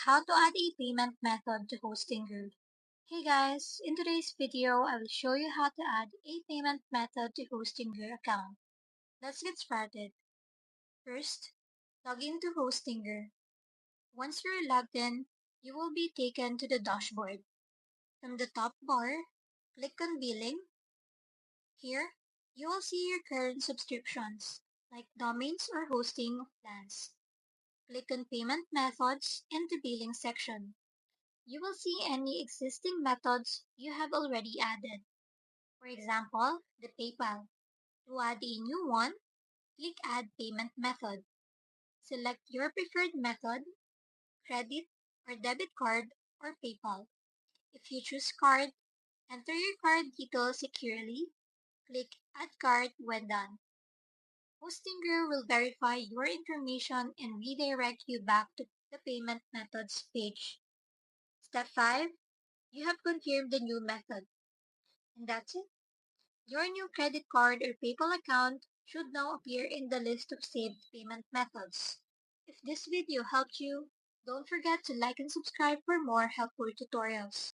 How to add a payment method to Hostingo. Hey guys, in today's video, I will show you how to add a payment method to Hostingo account. Let's get started. First, log into Hostingo. Once you're logged in, you will be taken to the dashboard. From the top bar, click on Billing. Here, you will see your current subscriptions, like domains or hosting plans. Click on Payment Methods in the Billing section. You will see any existing methods you have already added. For example, the PayPal. To add a new one, click Add Payment Method. Select your preferred method, credit or debit card, or PayPal. If you choose card, enter your card details securely. Click Add Card when done. Hostinger will verify your information and redirect you back to the payment methods page. Step 5. You have confirmed the new method. And that's it. Your new credit card or PayPal account should now appear in the list of saved payment methods. If this video helped you, don't forget to like and subscribe for more helpful tutorials.